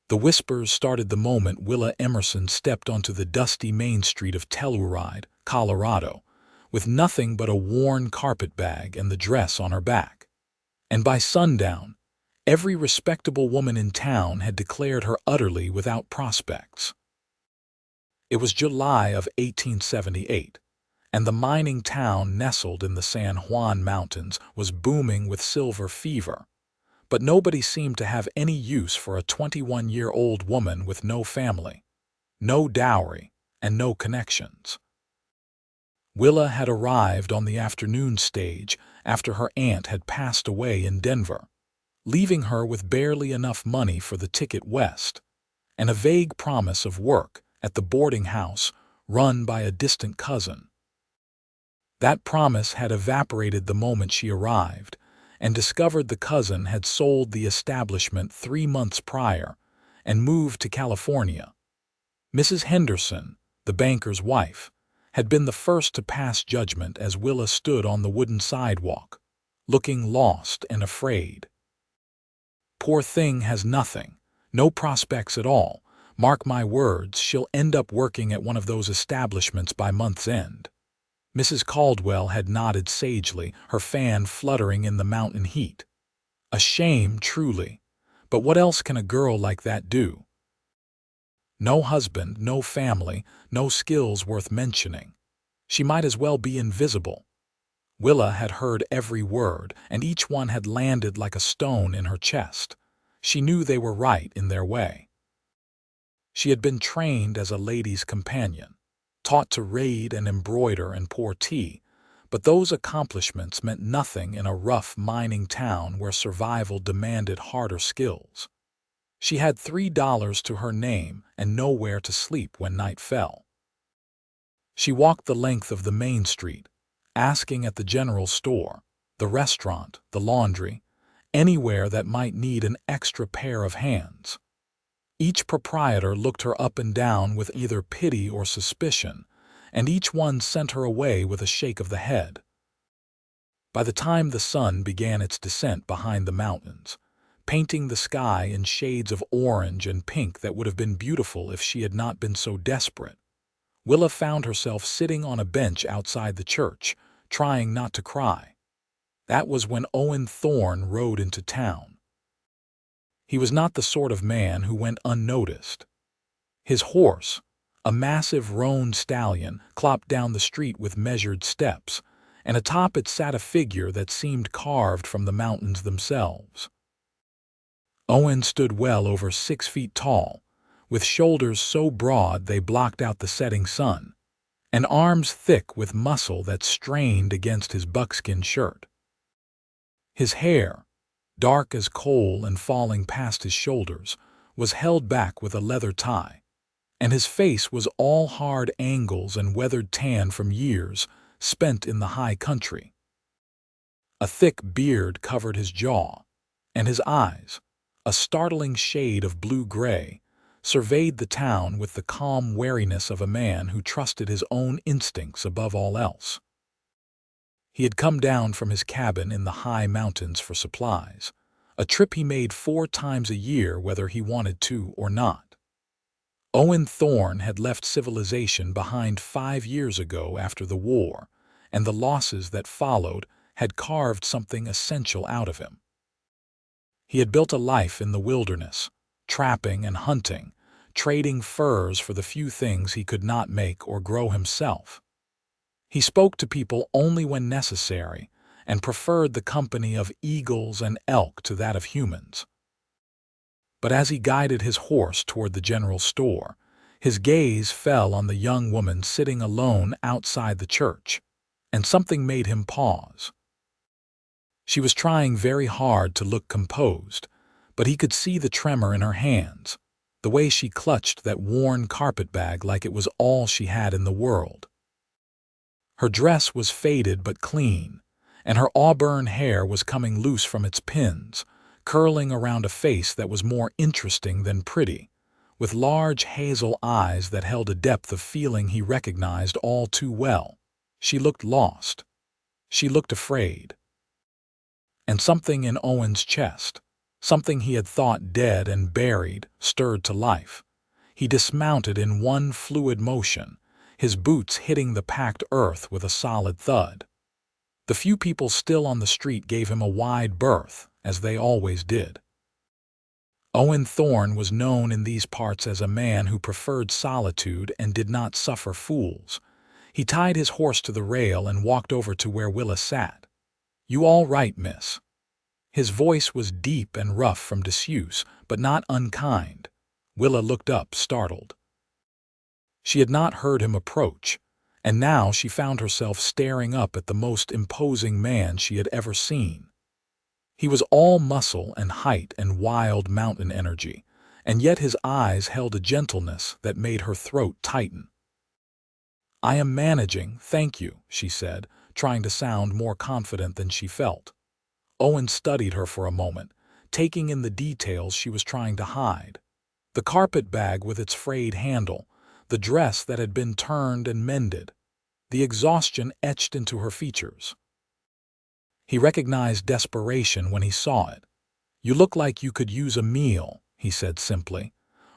The whispers started the moment Willa Emerson stepped onto the dusty main street of Telluride, Colorado, with nothing but a worn carpet bag and the dress on her back. And by sundown, every respectable woman in town had declared her utterly without prospects. It was July of 1878, and the mining town nestled in the San Juan Mountains was booming with silver fever. But nobody seemed to have any use for a 21-year-old woman with no family, no dowry, and no connections. Willa had arrived on the afternoon stage after her aunt had passed away in Denver, leaving her with barely enough money for the ticket west and a vague promise of work at the boarding house run by a distant cousin. That promise had evaporated the moment she arrived and discovered the cousin had sold the establishment 3 months prior and moved to California. Mrs. Henderson, the banker's wife, had been the first to pass judgment as Willa stood on the wooden sidewalk, looking lost and afraid. "Poor thing has nothing, no prospects at all. Mark my words, she'll end up working at one of those establishments by month's end." Mrs. Caldwell had nodded sagely, her fan fluttering in the mountain heat. A shame, truly. But what else can a girl like that do? No husband, no family, no skills worth mentioning. She might as well be invisible. Willa had heard every word, and each one had landed like a stone in her chest. She knew they were right in their way. She had been trained as a lady's companion, taught to raid and embroider and pour tea, but those accomplishments meant nothing in a rough mining town where survival demanded harder skills. She had $3 to her name and nowhere to sleep when night fell. She walked the length of the main street, asking at the general store, the restaurant, the laundry, anywhere that might need an extra pair of hands. Each proprietor looked her up and down with either pity or suspicion, and each one sent her away with a shake of the head. By the time the sun began its descent behind the mountains, painting the sky in shades of orange and pink that would have been beautiful if she had not been so desperate, Willa found herself sitting on a bench outside the church, trying not to cry. That was when Owen Thorne rode into town. He was not the sort of man who went unnoticed. His horse, a massive roan stallion, clopped down the street with measured steps, and atop it sat a figure that seemed carved from the mountains themselves. Owen stood well over 6 feet tall, with shoulders so broad they blocked out the setting sun, and arms thick with muscle that strained against his buckskin shirt. His hair, dark as coal and falling past his shoulders, was held back with a leather tie, and his face was all hard angles and weathered tan from years spent in the high country. A thick beard covered his jaw, and his eyes, a startling shade of blue-gray, surveyed the town with the calm wariness of a man who trusted his own instincts above all else. He had come down from his cabin in the high mountains for supplies, a trip he made 4 times a year whether he wanted to or not. Owen Thorne had left civilization behind 5 years ago after the war, and the losses that followed had carved something essential out of him. He had built a life in the wilderness, trapping and hunting, trading furs for the few things he could not make or grow himself. He spoke to people only when necessary and preferred the company of eagles and elk to that of humans. But as he guided his horse toward the general store, his gaze fell on the young woman sitting alone outside the church, and something made him pause. She was trying very hard to look composed, but he could see the tremor in her hands, the way she clutched that worn carpetbag like it was all she had in the world. Her dress was faded but clean, and her auburn hair was coming loose from its pins, curling around a face that was more interesting than pretty, with large hazel eyes that held a depth of feeling he recognized all too well. She looked lost. She looked afraid. And something in Owen's chest, Something he had thought dead and buried stirred to life. He dismounted in one fluid motion, his boots hitting the packed earth with a solid thud. The few people still on the street gave him a wide berth, as they always did. Owen Thorne was known in these parts as a man who preferred solitude and did not suffer fools. He tied his horse to the rail and walked over to where Willa sat. "You all right, miss?" His voice was deep and rough from disuse, but not unkind. Willa looked up, startled. She had not heard him approach, and now she found herself staring up at the most imposing man she had ever seen. He was all muscle and height and wild mountain energy, and yet his eyes held a gentleness that made her throat tighten. "I am managing, thank you," she said, trying to sound more confident than she felt. Owen studied her for a moment, taking in the details she was trying to hide. The carpet bag with its frayed handle, the dress that had been turned and mended, the exhaustion etched into her features. He recognized desperation when he saw it. "You look like you could use a meal," he said simply.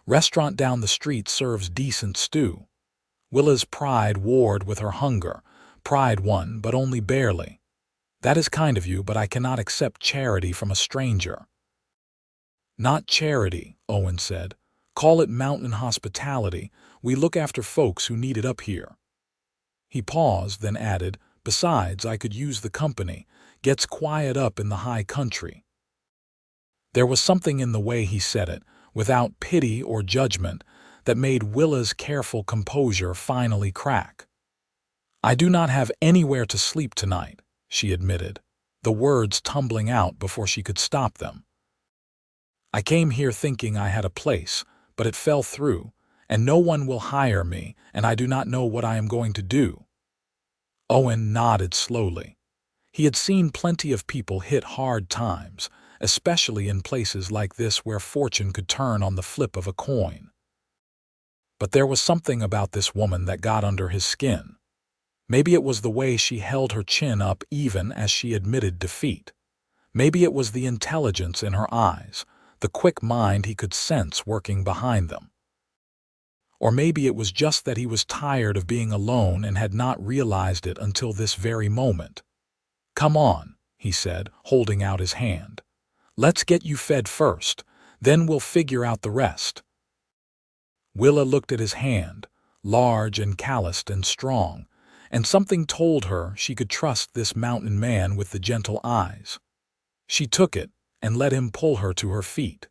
"Restaurant down the street serves decent stew." Willa's pride warred with her hunger. Pride won, but only barely. "That is kind of you, but I cannot accept charity from a stranger." "Not charity," Owen said. "Call it mountain hospitality. We look after folks who need it up here." He paused, then added, "Besides, I could use the company. Gets quiet up in the high country." There was something in the way he said it, without pity or judgment, that made Willa's careful composure finally crack. "I do not have anywhere to sleep tonight," she admitted, the words tumbling out before she could stop them. "I came here thinking I had a place, but it fell through, and no one will hire me, and I do not know what I am going to do." Owen nodded slowly. He had seen plenty of people hit hard times, especially in places like this where fortune could turn on the flip of a coin. But there was something about this woman that got under his skin. Maybe it was the way she held her chin up even as she admitted defeat. Maybe it was the intelligence in her eyes, the quick mind he could sense working behind them. Or maybe it was just that he was tired of being alone and had not realized it until this very moment. "Come on," he said, holding out his hand. "Let's get you fed first, then we'll figure out the rest." Willa looked at his hand, large and calloused and strong, and something told her she could trust this mountain man with the gentle eyes. She took it and let him pull her to her feet.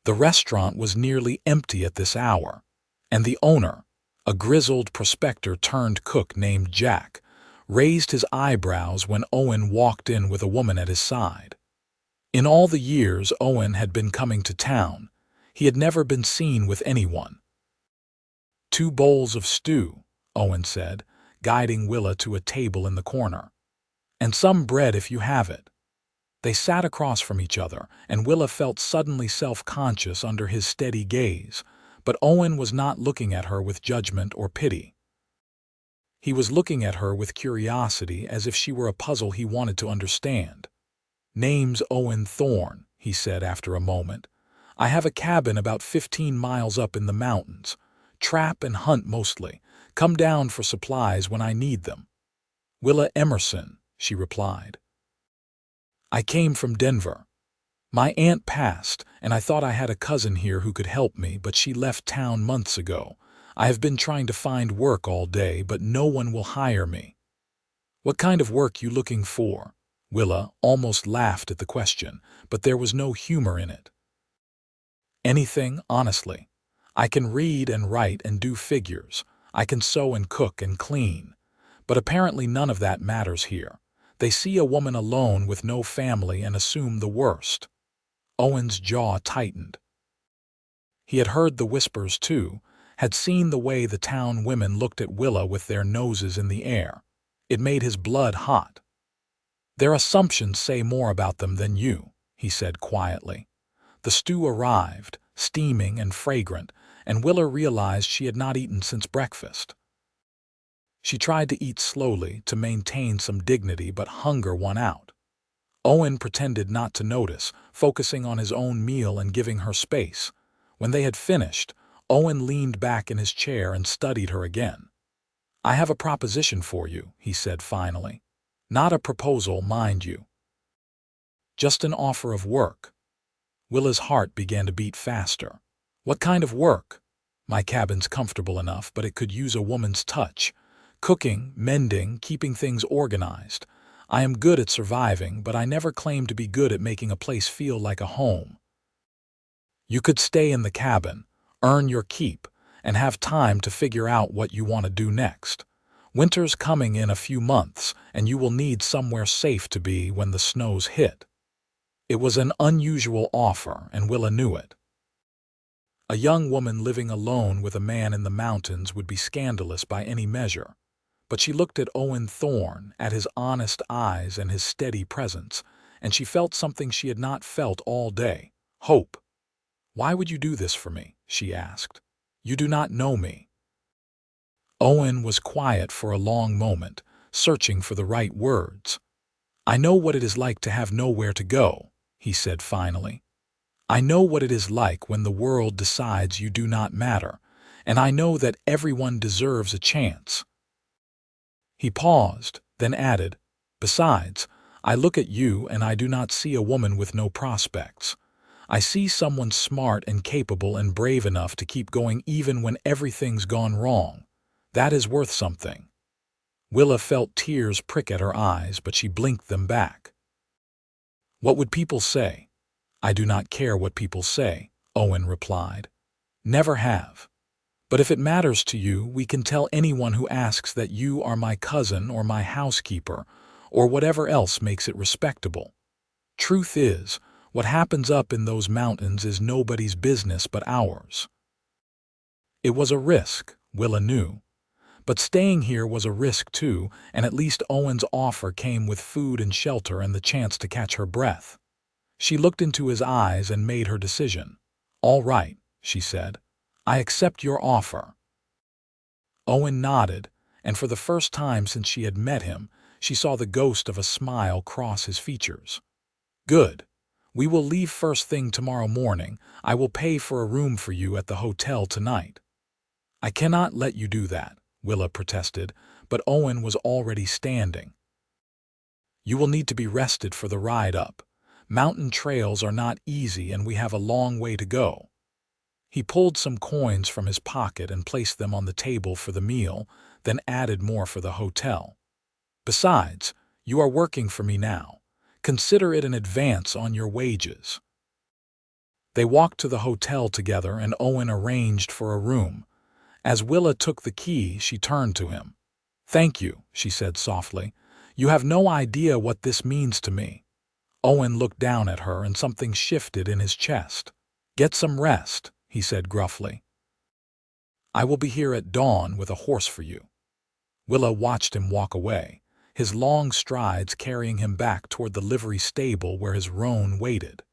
The restaurant was nearly empty at this hour, and the owner, a grizzled prospector-turned-cook named Jack, raised his eyebrows when Owen walked in with a woman at his side. In all the years Owen had been coming to town, he had never been seen with anyone. "2 bowls of stew," Owen said, guiding Willa to a table in the corner. "And some bread if you have it." They sat across from each other, and Willa felt suddenly self-conscious under his steady gaze, but Owen was not looking at her with judgment or pity. He was looking at her with curiosity, as if she were a puzzle he wanted to understand. "Name's Owen Thorne," he said after a moment. "I have a cabin about 15 miles up in the mountains. Trap and hunt mostly. Come down for supplies when I need them." "Willa Emerson," she replied. "I came from Denver. My aunt passed, and I thought I had a cousin here who could help me, but she left town months ago. I have been trying to find work all day, but no one will hire me." "What kind of work you looking for?" Willa almost laughed at the question, but there was no humor in it. "Anything, honestly. I can read and write and do figures. I can sew and cook and clean. But apparently none of that matters here. They see a woman alone with no family and assume the worst." Owen's jaw tightened. He had heard the whispers too, had seen the way the town women looked at Willa with their noses in the air. It made his blood hot. "Their assumptions say more about them than you," he said quietly. The stew arrived, steaming and fragrant, and Willa realized she had not eaten since breakfast. She tried to eat slowly to maintain some dignity, but hunger won out. Owen pretended not to notice, focusing on his own meal and giving her space. When they had finished, Owen leaned back in his chair and studied her again. "I have a proposition for you," he said finally. "Not a proposal, mind you. Just an offer of work." Willa's heart began to beat faster. "What kind of work?" "My cabin's comfortable enough, but it could use a woman's touch. Cooking, mending, keeping things organized. I am good at surviving, but I never claimed to be good at making a place feel like a home. You could stay in the cabin, earn your keep, and have time to figure out what you want to do next. Winter's coming in a few months, and you will need somewhere safe to be when the snows hit." It was an unusual offer, and Willa knew it. A young woman living alone with a man in the mountains would be scandalous by any measure. But she looked at Owen Thorne, at his honest eyes and his steady presence, and she felt something she had not felt all day: hope. "Why would you do this for me?" she asked. "You do not know me." Owen was quiet for a long moment, searching for the right words. "I know what it is like to have nowhere to go," he said finally. "I know what it is like when the world decides you do not matter, and I know that everyone deserves a chance." He paused, then added, "Besides, I look at you and I do not see a woman with no prospects. I see someone smart and capable and brave enough to keep going even when everything's gone wrong. That is worth something." Willa felt tears prick at her eyes, but she blinked them back. "What would people say?" "I do not care what people say," Owen replied. "Never have. But if it matters to you, we can tell anyone who asks that you are my cousin or my housekeeper, or whatever else makes it respectable. Truth is, what happens up in those mountains is nobody's business but ours." It was a risk, Willa knew. But staying here was a risk too, and at least Owen's offer came with food and shelter and the chance to catch her breath. She looked into his eyes and made her decision. "All right," she said. "I accept your offer." Owen nodded, and for the first time since she had met him, she saw the ghost of a smile cross his features. "Good. We will leave first thing tomorrow morning. I will pay for a room for you at the hotel tonight." "I cannot let you do that," Willa protested, but Owen was already standing. "You will need to be rested for the ride up. Mountain trails are not easy and we have a long way to go." He pulled some coins from his pocket and placed them on the table for the meal, then added more for the hotel. "Besides, you are working for me now. Consider it an advance on your wages." They walked to the hotel together and Owen arranged for a room. As Willa took the key, she turned to him. "Thank you," she said softly. "You have no idea what this means to me." Owen looked down at her and something shifted in his chest. "Get some rest," he said gruffly. "I will be here at dawn with a horse for you." Willa watched him walk away, his long strides carrying him back toward the livery stable where his roan waited.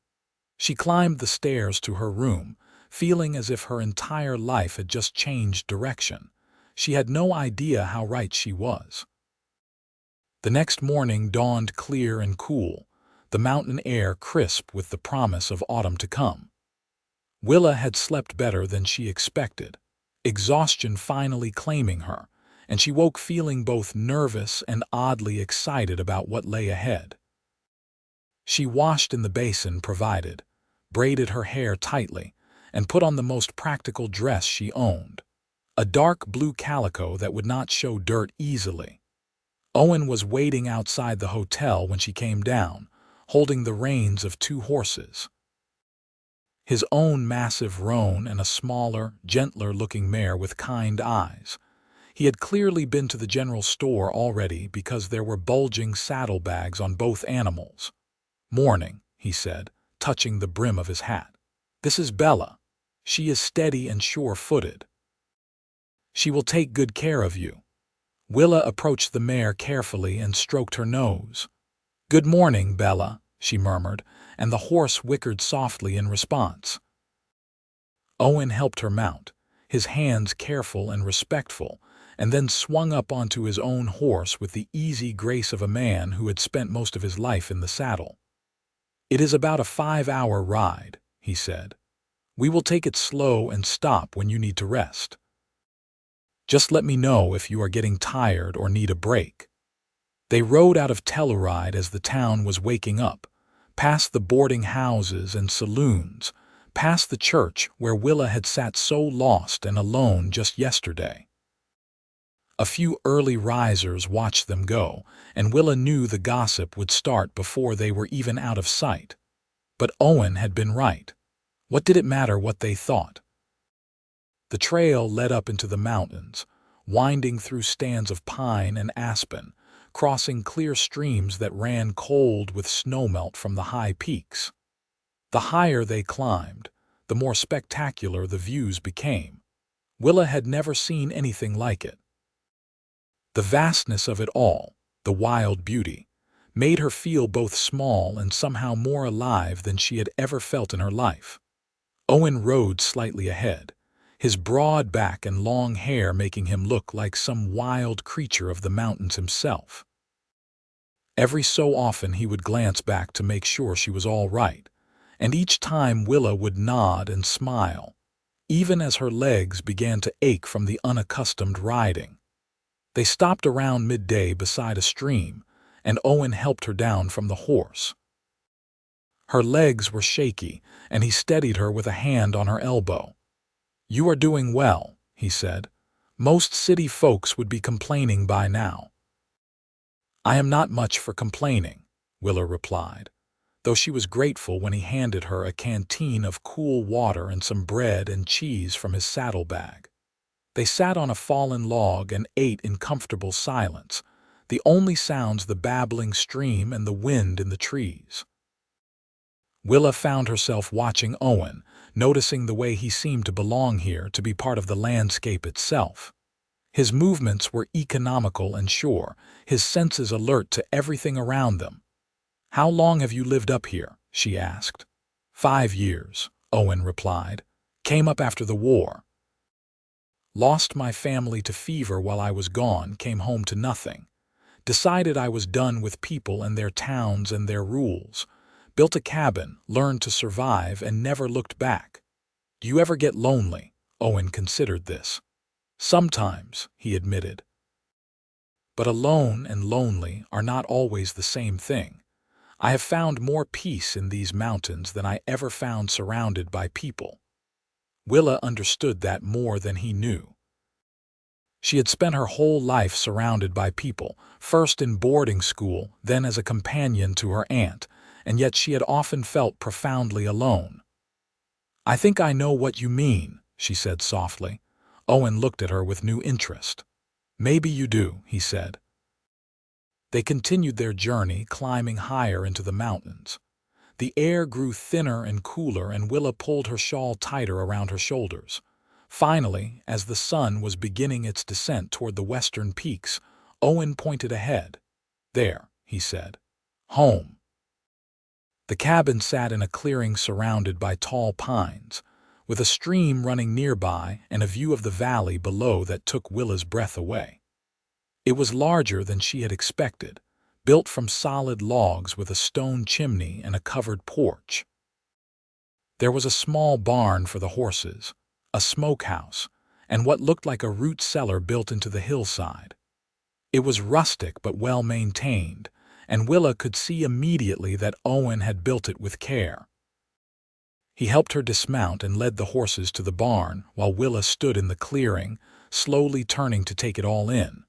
She climbed the stairs to her room, feeling as if her entire life had just changed direction. She had no idea how right she was. The next morning dawned clear and cool, the mountain air crisp with the promise of autumn to come. Willa had slept better than she expected, exhaustion finally claiming her, and she woke feeling both nervous and oddly excited about what lay ahead. She washed in the basin provided, braided her hair tightly, and put on the most practical dress she owned, a dark blue calico that would not show dirt easily. Owen was waiting outside the hotel when she came down, holding the reins of 2 horses. His own massive roan and a smaller, gentler-looking mare with kind eyes. He had clearly been to the general store already because there were bulging saddlebags on both animals. "Morning," he said, touching the brim of his hat. "This is Bella. She is steady and sure-footed. She will take good care of you." Willa approached the mare carefully and stroked her nose. "Good morning, Bella," she murmured, and the horse whickered softly in response. Owen helped her mount, his hands careful and respectful, and then swung up onto his own horse with the easy grace of a man who had spent most of his life in the saddle. "It is about a 5-hour ride," he said. "We will take it slow and stop when you need to rest. Just let me know if you are getting tired or need a break." They rode out of Telluride as the town was waking up, past the boarding houses and saloons, past the church where Willa had sat so lost and alone just yesterday. A few early risers watched them go, and Willa knew the gossip would start before they were even out of sight. But Owen had been right. What did it matter what they thought? The trail led up into the mountains, winding through stands of pine and aspen, crossing clear streams that ran cold with snowmelt from the high peaks. The higher they climbed, the more spectacular the views became. Willa had never seen anything like it. The vastness of it all, the wild beauty, made her feel both small and somehow more alive than she had ever felt in her life. Owen rode slightly ahead, his broad back and long hair making him look like some wild creature of the mountains himself. Every so often he would glance back to make sure she was all right, and each time Willa would nod and smile, even as her legs began to ache from the unaccustomed riding. They stopped around midday beside a stream, and Owen helped her down from the horse. Her legs were shaky, and he steadied her with a hand on her elbow. "You are doing well," he said. "Most city folks would be complaining by now." "I am not much for complaining," Willa replied, though she was grateful when he handed her a canteen of cool water and some bread and cheese from his saddlebag. They sat on a fallen log and ate in comfortable silence, the only sounds the babbling stream and the wind in the trees. Willa found herself watching Owen, noticing the way he seemed to belong here, to be part of the landscape itself. His movements were economical and sure, his senses alert to everything around them. "How long have you lived up here?" she asked. 5 years, Owen replied. "Came up after the war. Lost my family to fever while I was gone, came home to nothing. Decided I was done with people and their towns and their rules. Built a cabin, learned to survive, and never looked back." "Do you ever get lonely?" Owen considered this. "Sometimes," he admitted. "But alone and lonely are not always the same thing. I have found more peace in these mountains than I ever found surrounded by people." Willa understood that more than he knew. She had spent her whole life surrounded by people, first in boarding school, then as a companion to her aunt, and yet she had often felt profoundly alone. "I think I know what you mean," she said softly. Owen looked at her with new interest. "Maybe you do," he said. They continued their journey, climbing higher into the mountains. The air grew thinner and cooler, and Willa pulled her shawl tighter around her shoulders. Finally, as the sun was beginning its descent toward the western peaks, Owen pointed ahead. "There," he said. "Home." The cabin sat in a clearing surrounded by tall pines, with a stream running nearby and a view of the valley below that took Willa's breath away. It was larger than she had expected, built from solid logs with a stone chimney and a covered porch. There was a small barn for the horses, a smokehouse, and what looked like a root cellar built into the hillside. It was rustic but well maintained, and Willa could see immediately that Owen had built it with care. He helped her dismount and led the horses to the barn while Willa stood in the clearing, slowly turning to take it all in.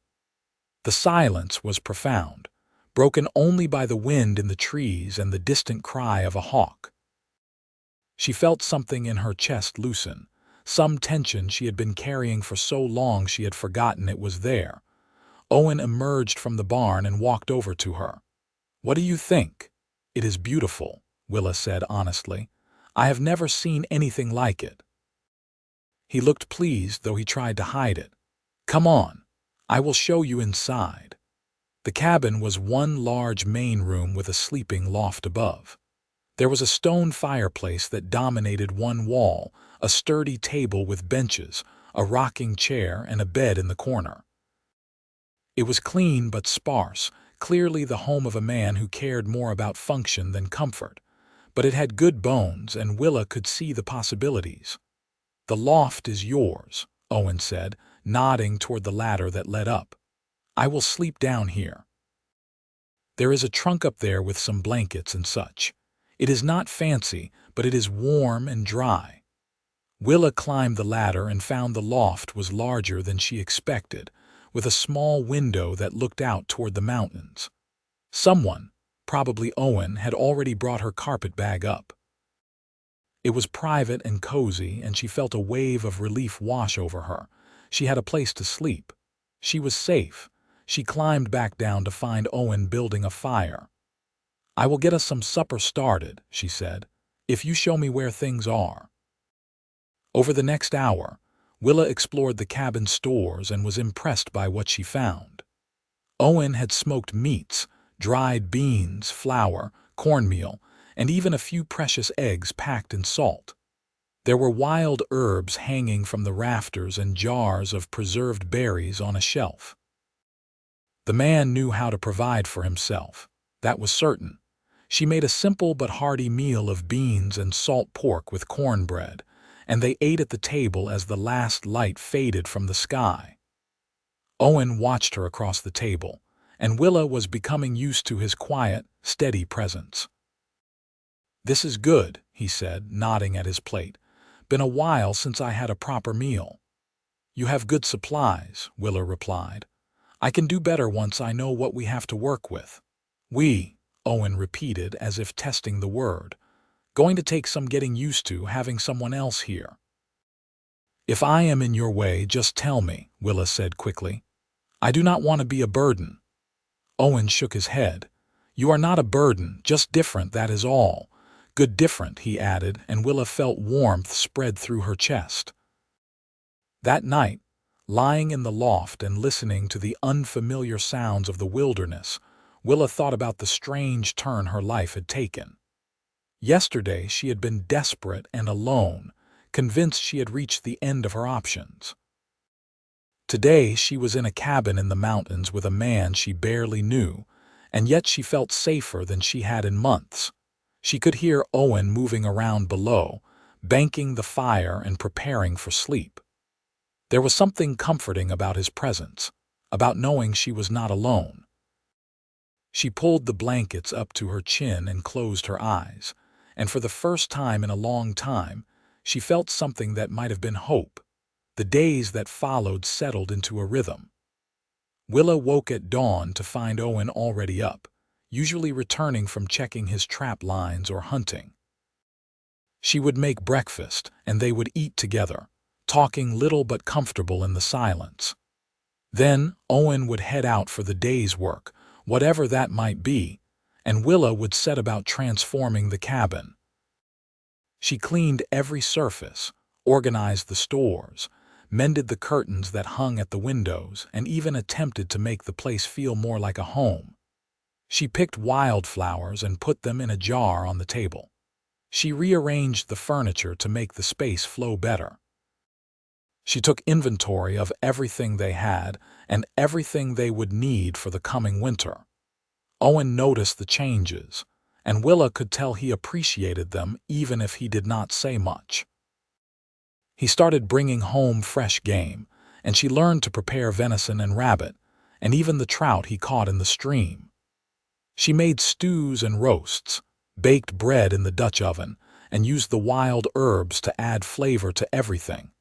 The silence was profound, broken only by the wind in the trees and the distant cry of a hawk. She felt something in her chest loosen, some tension she had been carrying for so long she had forgotten it was there. Owen emerged from the barn and walked over to her. "What do you think?" "It is beautiful," Willa said honestly. "I have never seen anything like it." He looked pleased, though he tried to hide it. "Come on. I will show you inside." The cabin was one large main room with a sleeping loft above. There was a stone fireplace that dominated one wall, a sturdy table with benches, a rocking chair, and a bed in the corner. It was clean but sparse, clearly the home of a man who cared more about function than comfort. but it had good bones and Willa could see the possibilities. "The loft is yours," Owen said, nodding toward the ladder that led up. "I will sleep down here. There is a trunk up there with some blankets and such. It is not fancy, but it is warm and dry." Willa climbed the ladder and found the loft was larger than she expected, with a small window that looked out toward the mountains. Someone, probably Owen, had already brought her carpet bag up. It was private and cozy, and she felt a wave of relief wash over her. She had a place to sleep. She was safe. She climbed back down to find Owen building a fire. "I will get us some supper started," she said, "if you show me where things are." Over the next hour, Willa explored the cabin stores and was impressed by what she found. Owen had smoked meats, dried beans, flour, cornmeal, and even a few precious eggs packed in salt. There were wild herbs hanging from the rafters and jars of preserved berries on a shelf. The man knew how to provide for himself, that was certain. She made a simple but hearty meal of beans and salt pork with cornbread, and they ate at the table as the last light faded from the sky. Owen watched her across the table, and Willa was becoming used to his quiet, steady presence. "This is good," he said, nodding at his plate. "Been a while since I had a proper meal." "You have good supplies," Willa replied. "I can do better once I know what we have to work with." "We," Owen repeated as if testing the word. "Going to take some getting used to having someone else here." "If I am in your way, just tell me," Willa said quickly. "I do not want to be a burden." Owen shook his head. "You are not a burden, just different, that is all. Good different," he added, and Willa felt warmth spread through her chest. That night, lying in the loft and listening to the unfamiliar sounds of the wilderness, Willa thought about the strange turn her life had taken. Yesterday she had been desperate and alone, convinced she had reached the end of her options. Today she was in a cabin in the mountains with a man she barely knew, and yet she felt safer than she had in months. She could hear Owen moving around below, banking the fire and preparing for sleep. There was something comforting about his presence, about knowing she was not alone. She pulled the blankets up to her chin and closed her eyes, and for the first time in a long time, she felt something that might have been hope. The days that followed settled into a rhythm. Willa woke at dawn to find Owen already up, usually returning from checking his trap lines or hunting. She would make breakfast, and they would eat together, talking little but comfortable in the silence. Then Owen would head out for the day's work, whatever that might be, and Willa would set about transforming the cabin. She cleaned every surface, organized the stores, mended the curtains that hung at the windows, and even attempted to make the place feel more like a home. She picked wildflowers and put them in a jar on the table. She rearranged the furniture to make the space flow better. She took inventory of everything they had and everything they would need for the coming winter. Owen noticed the changes, and Willa could tell he appreciated them even if he did not say much. He started bringing home fresh game, and she learned to prepare venison and rabbit, and even the trout he caught in the stream. She made stews and roasts, baked bread in the Dutch oven, and used the wild herbs to add flavor to everything.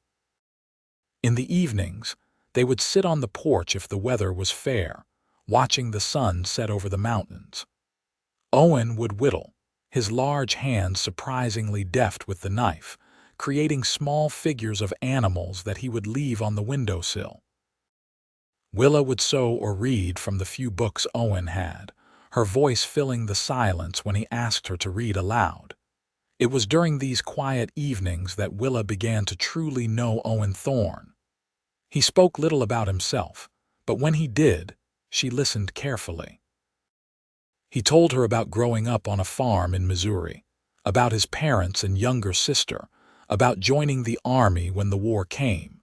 In the evenings, they would sit on the porch if the weather was fair, watching the sun set over the mountains. Owen would whittle, his large hands surprisingly deft with the knife, creating small figures of animals that he would leave on the windowsill. Willa would sew or read from the few books Owen had, her voice filling the silence when he asked her to read aloud. It was during these quiet evenings that Willa began to truly know Owen Thorne. He spoke little about himself, but when he did, she listened carefully. He told her about growing up on a farm in Missouri, about his parents and younger sister, about joining the army when the war came.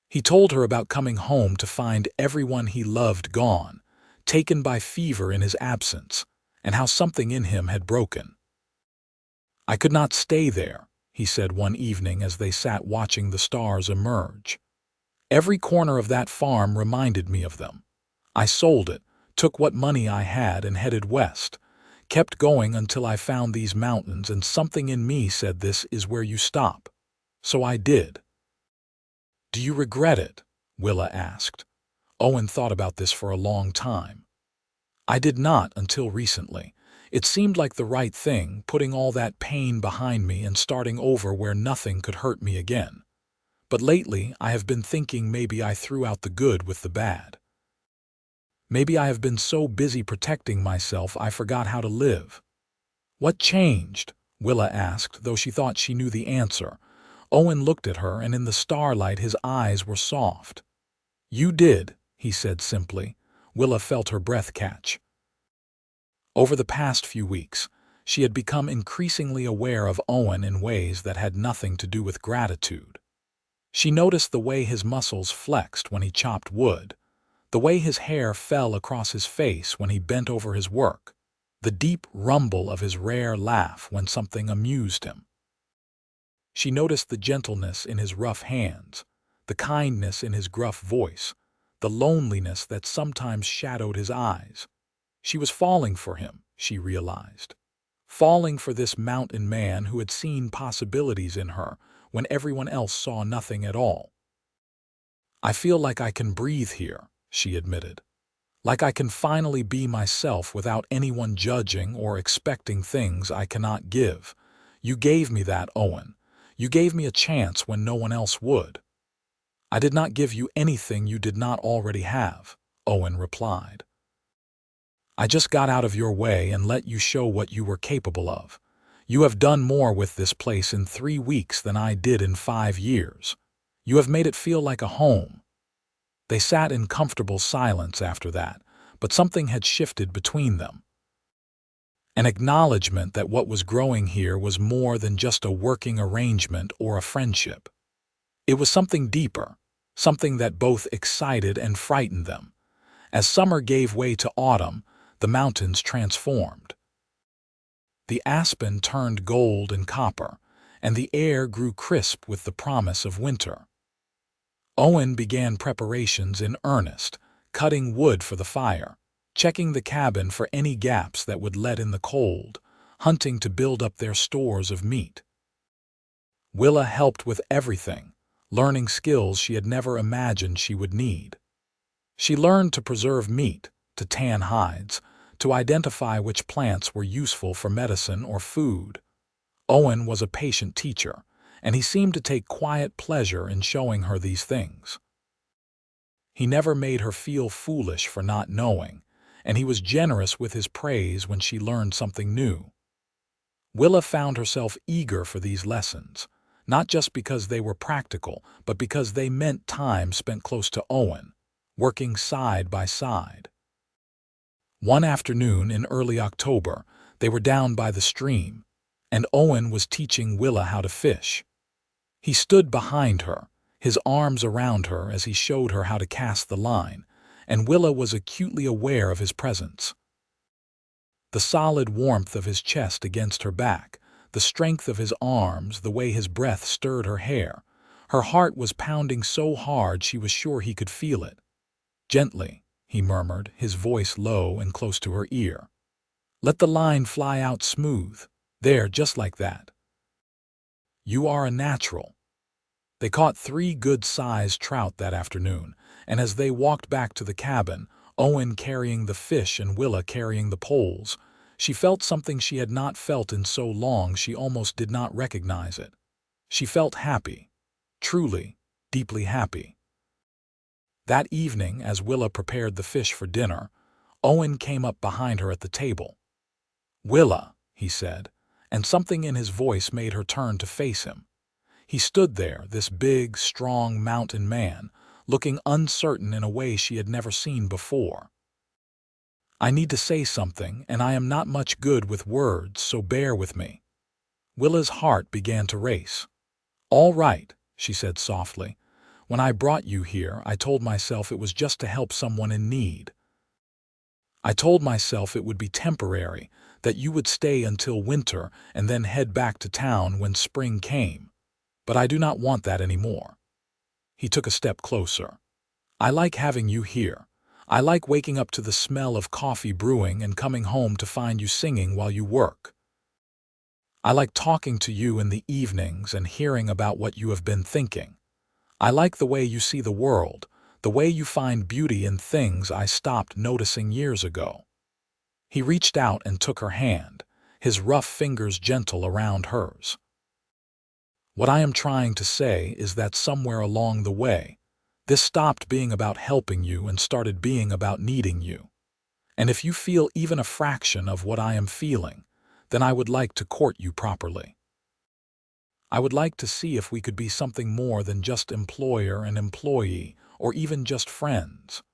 He told her about coming home to find everyone he loved gone, taken by fever in his absence, and how something in him had broken. "I could not stay there," he said one evening as they sat watching the stars emerge. "Every corner of that farm reminded me of them. I sold it, took what money I had and headed west. Kept going until I found these mountains, and something in me said this is where you stop. So I did." "Do you regret it?" Willa asked. Owen thought about this for a long time. "I did not until recently. It seemed like the right thing, putting all that pain behind me and starting over where nothing could hurt me again. But lately I have been thinking maybe I threw out the good with the bad. Maybe I have been so busy protecting myself I forgot how to live." "What changed?" Willa asked, though she thought she knew the answer. Owen looked at her, and in the starlight his eyes were soft. "You did," he said simply. Willa felt her breath catch. Over the past few weeks, she had become increasingly aware of Owen in ways that had nothing to do with gratitude. She noticed the way his muscles flexed when he chopped wood, the way his hair fell across his face when he bent over his work, the deep rumble of his rare laugh when something amused him. She noticed the gentleness in his rough hands, the kindness in his gruff voice, the loneliness that sometimes shadowed his eyes. She was falling for him, she realized. Falling for this mountain man who had seen possibilities in her when everyone else saw nothing at all. "I feel like I can breathe here," she admitted. "Like I can finally be myself without anyone judging or expecting things I cannot give. You gave me that, Owen. You gave me a chance when no one else would." "I did not give you anything you did not already have," Owen replied. "I just got out of your way and let you show what you were capable of. You have done more with this place in 3 weeks than I did in 5 years. You have made it feel like a home." They sat in comfortable silence after that, but something had shifted between them. An acknowledgement that what was growing here was more than just a working arrangement or a friendship. It was something deeper, something that both excited and frightened them. As summer gave way to autumn, the mountains transformed. The aspen turned gold and copper, and the air grew crisp with the promise of winter. Owen began preparations in earnest, cutting wood for the fire, checking the cabin for any gaps that would let in the cold, hunting to build up their stores of meat. Willa helped with everything, learning skills she had never imagined she would need. She learned to preserve meat, to tan hides, to identify which plants were useful for medicine or food. Owen was a patient teacher, and he seemed to take quiet pleasure in showing her these things. He never made her feel foolish for not knowing, and he was generous with his praise when she learned something new. Willa found herself eager for these lessons, not just because they were practical, but because they meant time spent close to Owen, working side by side. One afternoon in early October, they were down by the stream, and Owen was teaching Willa how to fish. He stood behind her, his arms around her as he showed her how to cast the line, and Willa was acutely aware of his presence. The solid warmth of his chest against her back, the strength of his arms, the way his breath stirred her hair. Her heart was pounding so hard she was sure he could feel it. "Gently," he murmured, his voice low and close to her ear. "Let the line fly out smooth. There, just like that. You are a natural." They caught 3 good-sized trout that afternoon, and as they walked back to the cabin, Owen carrying the fish and Willa carrying the poles, she felt something she had not felt in so long she almost did not recognize it. She felt happy. Truly, deeply happy. That evening, as Willa prepared the fish for dinner, Owen came up behind her at the table. "Willa," he said, and something in his voice made her turn to face him. He stood there, this big, strong mountain man, looking uncertain in a way she had never seen before. "I need to say something, and I am not much good with words, so bear with me." Willa's heart began to race. "All right," she said softly. "When I brought you here, I told myself it was just to help someone in need. I told myself it would be temporary, that you would stay until winter and then head back to town when spring came. But I do not want that anymore." He took a step closer. "I like having you here. I like waking up to the smell of coffee brewing and coming home to find you singing while you work. I like talking to you in the evenings and hearing about what you have been thinking. I like the way you see the world, the way you find beauty in things I stopped noticing years ago." He reached out and took her hand, his rough fingers gentle around hers. "What I am trying to say is that somewhere along the way, this stopped being about helping you and started being about needing you. And if you feel even a fraction of what I am feeling, then I would like to court you properly. I would like to see if we could be something more than just employer and employee, or even just friends."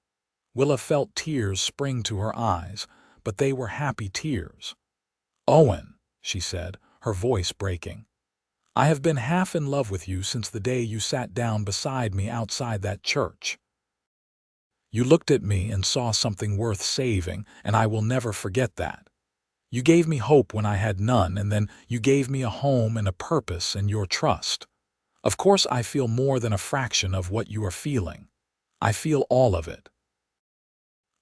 Willa felt tears spring to her eyes, but they were happy tears. "Owen," she said, her voice breaking, "I have been half in love with you since the day you sat down beside me outside that church. You looked at me and saw something worth saving, and I will never forget that. You gave me hope when I had none, and then you gave me a home and a purpose and your trust. Of course I feel more than a fraction of what you are feeling. I feel all of it."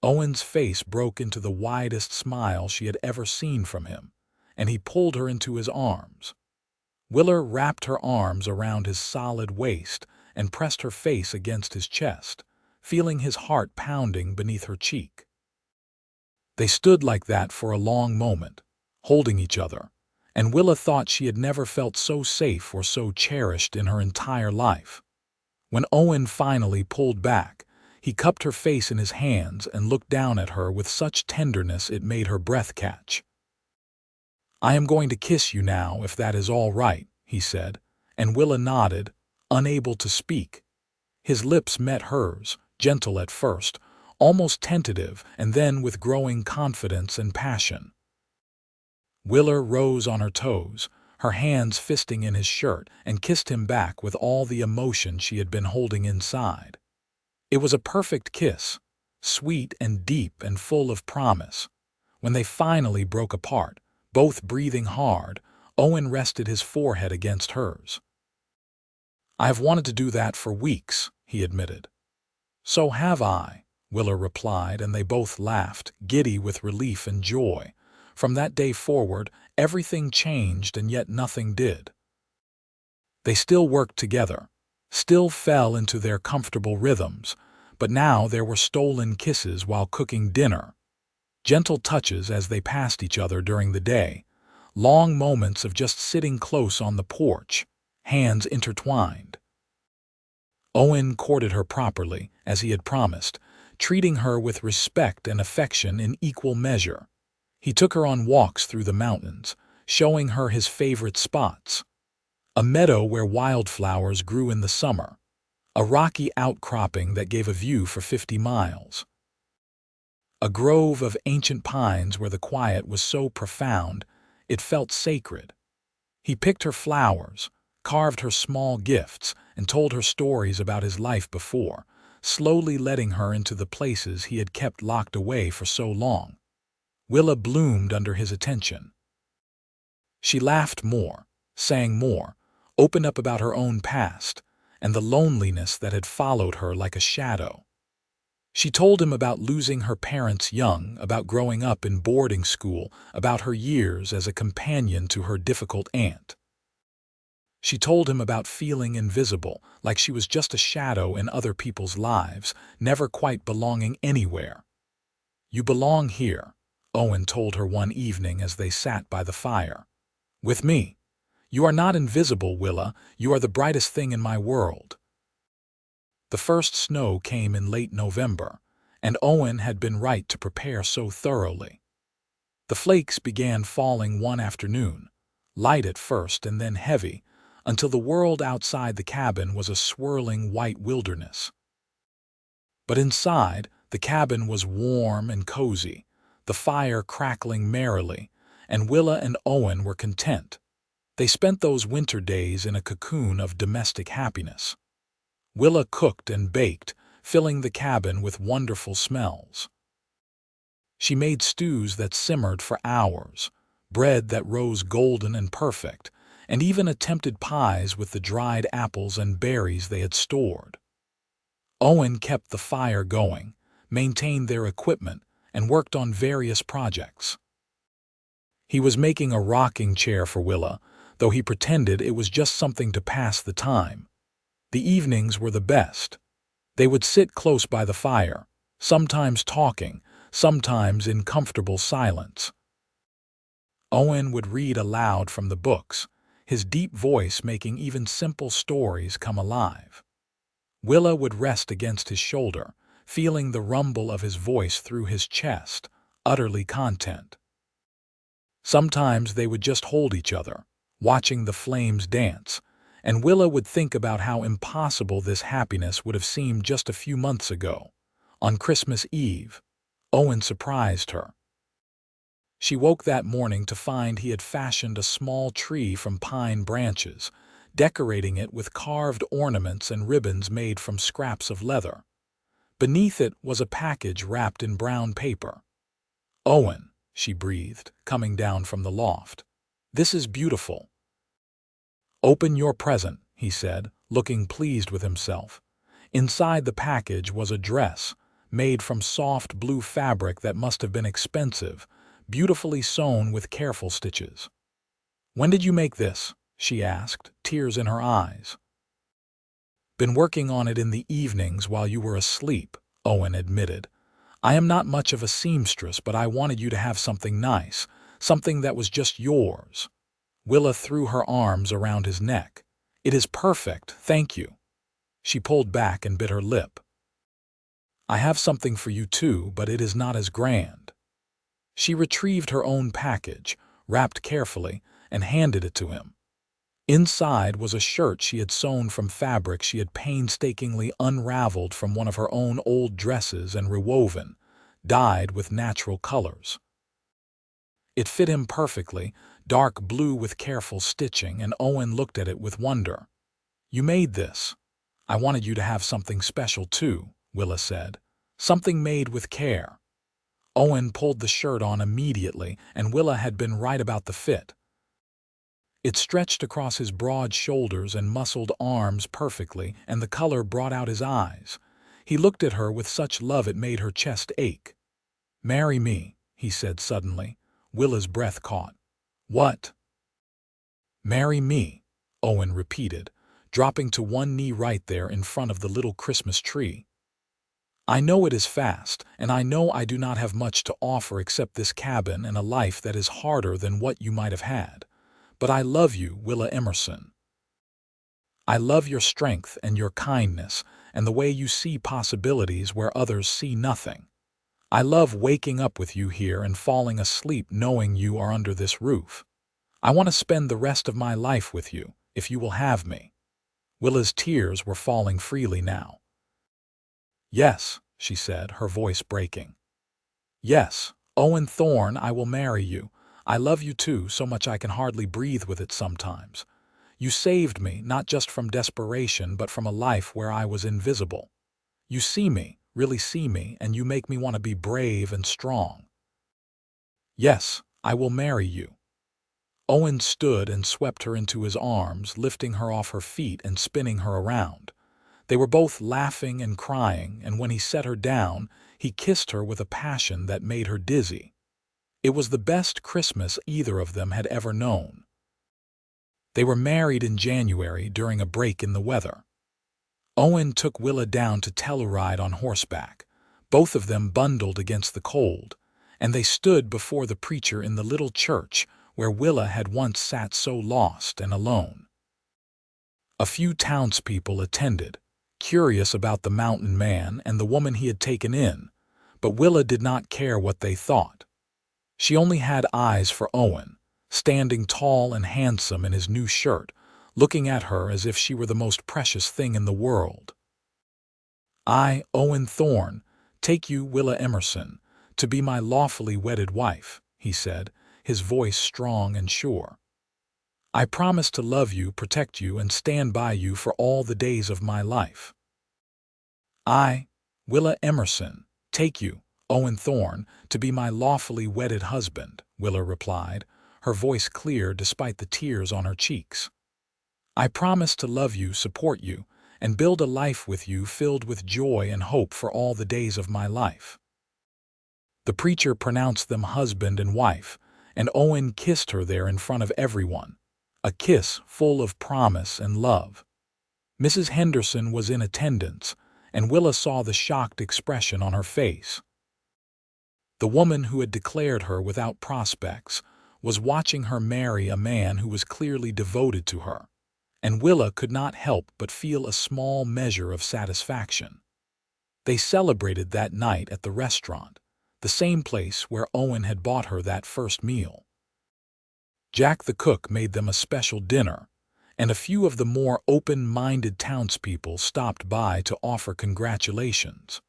Owen's face broke into the widest smile she had ever seen from him, and he pulled her into his arms. Willa wrapped her arms around his solid waist and pressed her face against his chest, feeling his heart pounding beneath her cheek. They stood like that for a long moment, holding each other, and Willa thought she had never felt so safe or so cherished in her entire life. When Owen finally pulled back, he cupped her face in his hands and looked down at her with such tenderness it made her breath catch. "I am going to kiss you now, if that is all right," he said, and Willa nodded, unable to speak. His lips met hers, gentle at first, almost tentative, and then with growing confidence and passion. Willa rose on her toes, her hands fisting in his shirt, and kissed him back with all the emotion she had been holding inside. It was a perfect kiss, sweet and deep and full of promise. When they finally broke apart, both breathing hard, Owen rested his forehead against hers. "I have wanted to do that for weeks," he admitted. "So have I," Willa replied, and they both laughed, giddy with relief and joy. From that day forward, everything changed and yet nothing did. They still worked together, still fell into their comfortable rhythms, but now there were stolen kisses while cooking dinner, gentle touches as they passed each other during the day, long moments of just sitting close on the porch, hands intertwined. Owen courted her properly, as he had promised, treating her with respect and affection in equal measure. He took her on walks through the mountains, showing her his favorite spots: a meadow where wildflowers grew in the summer, a rocky outcropping that gave a view for 50 miles, a grove of ancient pines where the quiet was so profound it felt sacred. He picked her flowers, carved her small gifts, and told her stories about his life before, slowly letting her into the places he had kept locked away for so long. Willa bloomed under his attention. She laughed more, sang more, opened up about her own past, and the loneliness that had followed her like a shadow. She told him about losing her parents young, about growing up in boarding school, about her years as a companion to her difficult aunt. She told him about feeling invisible, like she was just a shadow in other people's lives, never quite belonging anywhere. "You belong here," Owen told her one evening as they sat by the fire. "With me. You are not invisible, Willa. You are the brightest thing in my world." The first snow came in late November, and Owen had been right to prepare so thoroughly. The flakes began falling one afternoon, light at first and then heavy, until the world outside the cabin was a swirling white wilderness. But inside, the cabin was warm and cozy, the fire crackling merrily, and Willa and Owen were content. They spent those winter days in a cocoon of domestic happiness. Willa cooked and baked, filling the cabin with wonderful smells. She made stews that simmered for hours, bread that rose golden and perfect, and even attempted pies with the dried apples and berries they had stored. Owen kept the fire going, maintained their equipment, and worked on various projects. He was making a rocking chair for Willa, though he pretended it was just something to pass the time. The evenings were the best. They would sit close by the fire, sometimes talking, sometimes in comfortable silence. Owen would read aloud from the books, his deep voice making even simple stories come alive. Willa would rest against his shoulder, feeling the rumble of his voice through his chest, utterly content. Sometimes they would just hold each other, watching the flames dance, and Willa would think about how impossible this happiness would have seemed just a few months ago. On Christmas Eve, Owen surprised her. She woke that morning to find he had fashioned a small tree from pine branches, decorating it with carved ornaments and ribbons made from scraps of leather. Beneath it was a package wrapped in brown paper. "Owen," she breathed, coming down from the loft. "This is beautiful." "Open your present," he said, looking pleased with himself. Inside the package was a dress, made from soft blue fabric that must have been expensive, beautifully sewn with careful stitches. "When did you make this?" she asked, tears in her eyes. "Been working on it in the evenings while you were asleep," Owen admitted. "I am not much of a seamstress, but I wanted you to have something nice, something that was just yours." Willa threw her arms around his neck. "It is perfect, thank you." She pulled back and bit her lip. "I have something for you too, but it is not as grand." She retrieved her own package, wrapped carefully, and handed it to him. Inside was a shirt she had sewn from fabric she had painstakingly unraveled from one of her own old dresses and rewoven, dyed with natural colors. It fit him perfectly, dark blue with careful stitching, and Owen looked at it with wonder. "You made this." "I wanted you to have something special too," Willa said. "Something made with care." Owen pulled the shirt on immediately, and Willa had been right about the fit. It stretched across his broad shoulders and muscled arms perfectly, and the color brought out his eyes. He looked at her with such love it made her chest ache. "Marry me," he said suddenly. Willa's breath caught. "What?" "Marry me," Owen repeated, dropping to one knee right there in front of the little Christmas tree. "I know it is fast, and I know I do not have much to offer except this cabin and a life that is harder than what you might have had. But I love you, Willa Emerson. I love your strength and your kindness and the way you see possibilities where others see nothing. I love waking up with you here and falling asleep knowing you are under this roof. I want to spend the rest of my life with you, if you will have me." Willa's tears were falling freely now. "Yes," she said, her voice breaking. "Yes, Owen Thorne, I will marry you. I love you too, so much I can hardly breathe with it sometimes. You saved me, not just from desperation, but from a life where I was invisible. You see me, really see me, and you make me want to be brave and strong. Yes, I will marry you." Owen stood and swept her into his arms, lifting her off her feet and spinning her around. They were both laughing and crying, and when he set her down, he kissed her with a passion that made her dizzy. It was the best Christmas either of them had ever known. They were married in January during a break in the weather. Owen took Willa down to Telluride on horseback, both of them bundled against the cold, and they stood before the preacher in the little church where Willa had once sat so lost and alone. A few townspeople attended, curious about the mountain man and the woman he had taken in, but Willa did not care what they thought. She only had eyes for Owen, standing tall and handsome in his new shirt, looking at her as if she were the most precious thing in the world. "I, Owen Thorne, take you, Willa Emerson, to be my lawfully wedded wife," he said, his voice strong and sure. "I promise to love you, protect you, and stand by you for all the days of my life." "I, Willa Emerson, take you, Owen Thorne, to be my lawfully wedded husband," Willa replied, her voice clear despite the tears on her cheeks. "I promise to love you, support you, and build a life with you filled with joy and hope for all the days of my life." The preacher pronounced them husband and wife, and Owen kissed her there in front of everyone, a kiss full of promise and love. Mrs. Henderson was in attendance, and Willa saw the shocked expression on her face. The woman who had declared her without prospects was watching her marry a man who was clearly devoted to her, and Willa could not help but feel a small measure of satisfaction. They celebrated that night at the restaurant, the same place where Owen had bought her that first meal. Jack the cook made them a special dinner, and a few of the more open-minded townspeople stopped by to offer congratulations.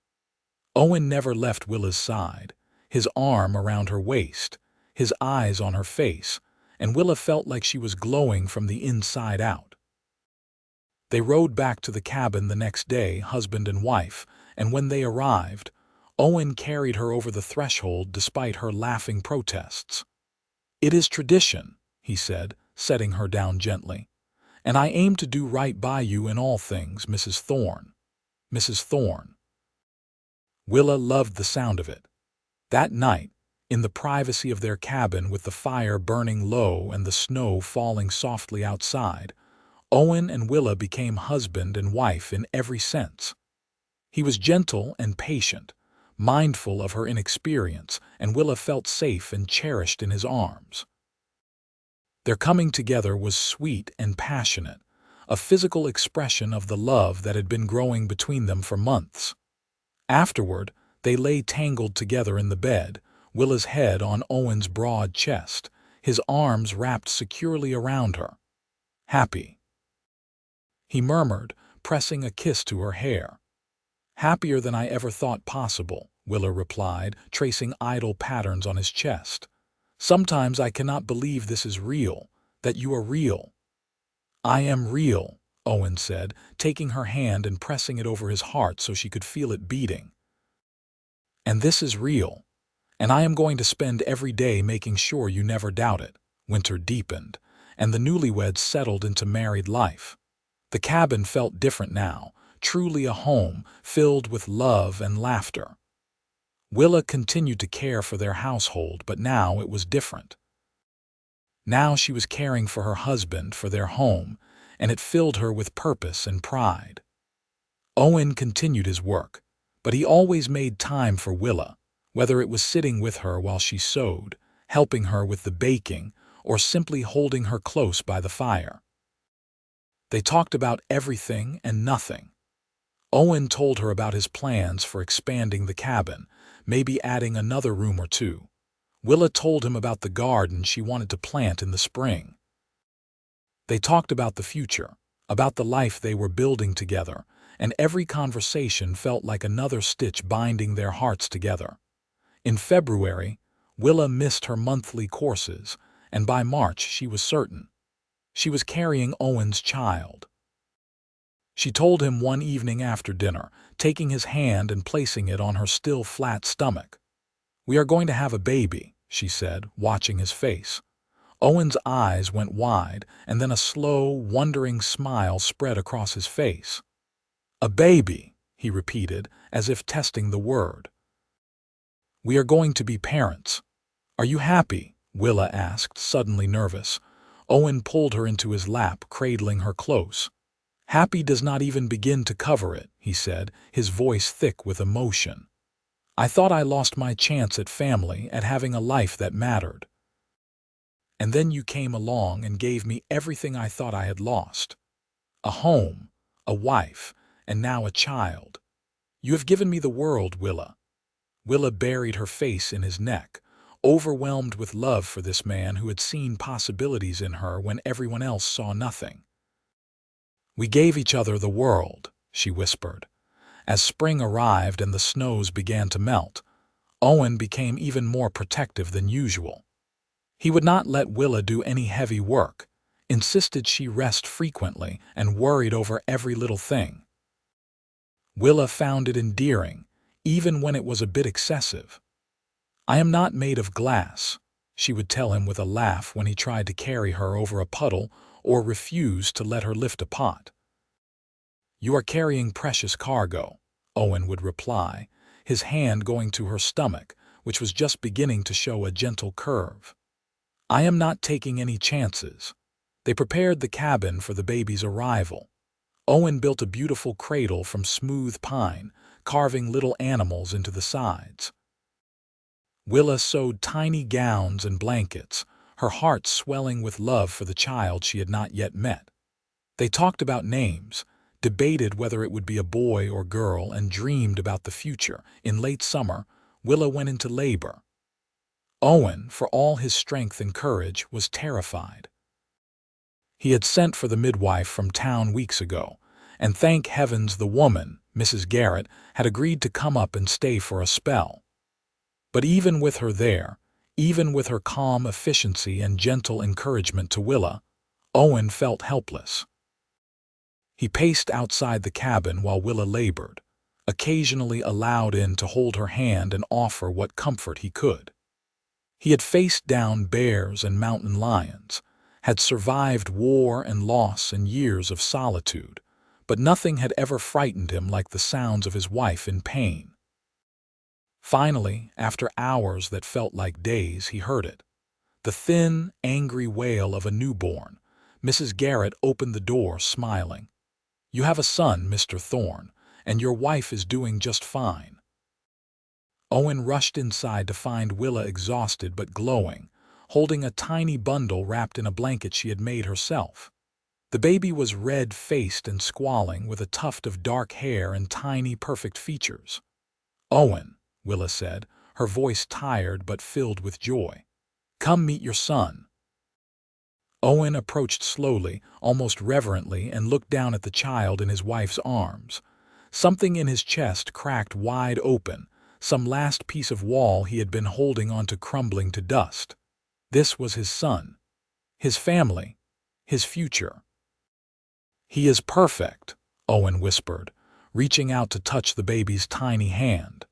Owen never left Willa's side, his arm around her waist, his eyes on her face, and Willa felt like she was glowing from the inside out. They rode back to the cabin the next day, husband and wife, and when they arrived, Owen carried her over the threshold despite her laughing protests. "It is tradition," he said, setting her down gently, "and I aim to do right by you in all things, Mrs. Thorne. Mrs. Thorne." Willa loved the sound of it. That night, in the privacy of their cabin with the fire burning low and the snow falling softly outside, Owen and Willa became husband and wife in every sense. He was gentle and patient, mindful of her inexperience, and Willa felt safe and cherished in his arms. Their coming together was sweet and passionate, a physical expression of the love that had been growing between them for months. Afterward, they lay tangled together in the bed, Willa's head on Owen's broad chest, his arms wrapped securely around her. "Happy," he murmured, pressing a kiss to her hair. "Happier than I ever thought possible," Willa replied, tracing idle patterns on his chest. "Sometimes I cannot believe this is real, that you are real." "I am real," Owen said, taking her hand and pressing it over his heart so she could feel it beating. "And this is real, and I am going to spend every day making sure you never doubt it." Winter deepened, and the newlyweds settled into married life. The cabin felt different now, truly a home filled with love and laughter. Willa continued to care for their household, but now it was different. Now she was caring for her husband, for their home, and it filled her with purpose and pride. Owen continued his work, but he always made time for Willa, whether it was sitting with her while she sewed, helping her with the baking, or simply holding her close by the fire. They talked about everything and nothing. Owen told her about his plans for expanding the cabin, maybe adding another room or two. Willa told him about the garden she wanted to plant in the spring. They talked about the future, about the life they were building together, and every conversation felt like another stitch binding their hearts together. In February, Willa missed her monthly courses, and by March she was certain. She was carrying Owen's child. She told him one evening after dinner, taking his hand and placing it on her still flat stomach. "We are going to have a baby," she said, watching his face. Owen's eyes went wide, and then a slow, wondering smile spread across his face. "A baby," he repeated, as if testing the word. "We are going to be parents. Are you happy?" Willa asked, suddenly nervous. Owen pulled her into his lap, cradling her close. "Happy does not even begin to cover it," he said, his voice thick with emotion. "I thought I lost my chance at family, at having a life that mattered. And then you came along and gave me everything I thought I had lost. A home, a wife, and now a child. You have given me the world, Willa." Willa buried her face in his neck, overwhelmed with love for this man who had seen possibilities in her when everyone else saw nothing. "We gave each other the world," she whispered. As spring arrived and the snows began to melt, Owen became even more protective than usual. He would not let Willa do any heavy work, insisted she rest frequently, and worried over every little thing. Willa found it endearing, even when it was a bit excessive. "I am not made of glass," she would tell him with a laugh when he tried to carry her over a puddle or refused to let her lift a pot. "You are carrying precious cargo," Owen would reply, his hand going to her stomach, which was just beginning to show a gentle curve. "I am not taking any chances." They prepared the cabin for the baby's arrival. Owen built a beautiful cradle from smooth pine, carving little animals into the sides. Willa sewed tiny gowns and blankets, her heart swelling with love for the child she had not yet met. They talked about names, debated whether it would be a boy or girl, and dreamed about the future. In late summer, Willa went into labor. Owen, for all his strength and courage, was terrified. He had sent for the midwife from town weeks ago, and thank heavens the woman, Mrs. Garrett, had agreed to come up and stay for a spell. But even with her there, even with her calm efficiency and gentle encouragement to Willa, Owen felt helpless. He paced outside the cabin while Willa labored, occasionally allowed in to hold her hand and offer what comfort he could. He had faced down bears and mountain lions, had survived war and loss and years of solitude, but nothing had ever frightened him like the sounds of his wife in pain. Finally, after hours that felt like days, he heard it. The thin, angry wail of a newborn. Mrs. Garrett opened the door, smiling. "You have a son, Mr. Thorne, and your wife is doing just fine." Owen rushed inside to find Willa exhausted but glowing, holding a tiny bundle wrapped in a blanket she had made herself. The baby was red-faced and squalling, with a tuft of dark hair and tiny, perfect features. "Owen," Willa said, her voice tired but filled with joy. "Come meet your son." Owen approached slowly, almost reverently, and looked down at the child in his wife's arms. Something in his chest cracked wide open, some last piece of wall he had been holding onto crumbling to dust. This was his son, his family, his future. "He is perfect," Owen whispered, reaching out to touch the baby's tiny hand.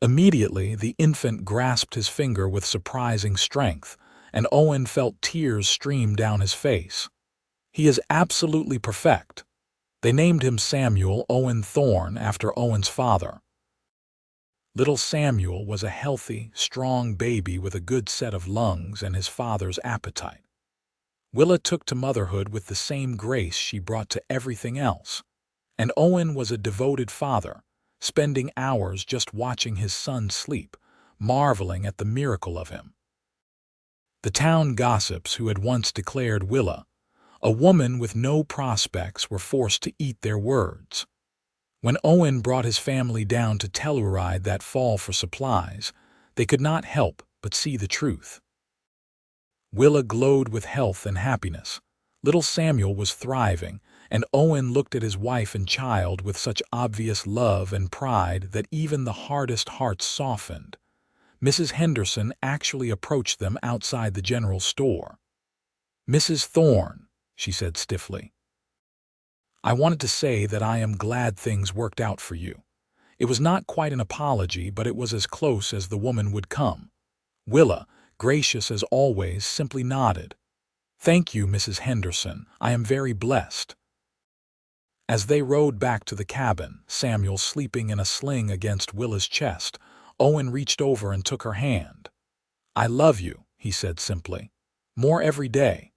Immediately, the infant grasped his finger with surprising strength, and Owen felt tears stream down his face. "He is absolutely perfect." They named him Samuel Owen Thorne after Owen's father. Little Samuel was a healthy, strong baby with a good set of lungs and his father's appetite. Willa took to motherhood with the same grace she brought to everything else, and Owen was a devoted father, spending hours just watching his son sleep, marveling at the miracle of him. The town gossips who had once declared Willa a woman with no prospects were forced to eat their words. When Owen brought his family down to Telluride that fall for supplies, they could not help but see the truth. Willa glowed with health and happiness. Little Samuel was thriving, and Owen looked at his wife and child with such obvious love and pride that even the hardest hearts softened. Mrs. Henderson actually approached them outside the general store. "Mrs. Thorne," she said stiffly, "I wanted to say that I am glad things worked out for you." It was not quite an apology, but it was as close as the woman would come. Willa, gracious as always, simply nodded. "Thank you, Mrs. Henderson. I am very blessed." As they rode back to the cabin, Samuel sleeping in a sling against Willa's chest, Owen reached over and took her hand. "I love you," he said simply. "More every day."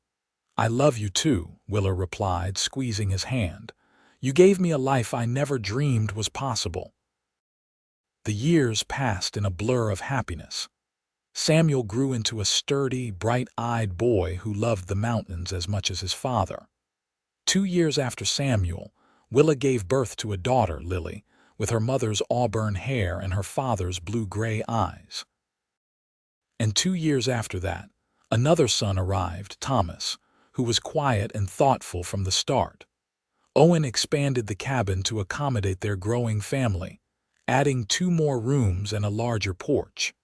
"I love you too," Willa replied, squeezing his hand. "You gave me a life I never dreamed was possible." The years passed in a blur of happiness. Samuel grew into a sturdy, bright-eyed boy who loved the mountains as much as his father. 2 years after Samuel, Willa gave birth to a daughter, Lily, with her mother's auburn hair and her father's blue-gray eyes. And 2 years after that, another son arrived, Thomas, who was quiet and thoughtful from the start. Owen expanded the cabin to accommodate their growing family, adding 2 more rooms and a larger porch.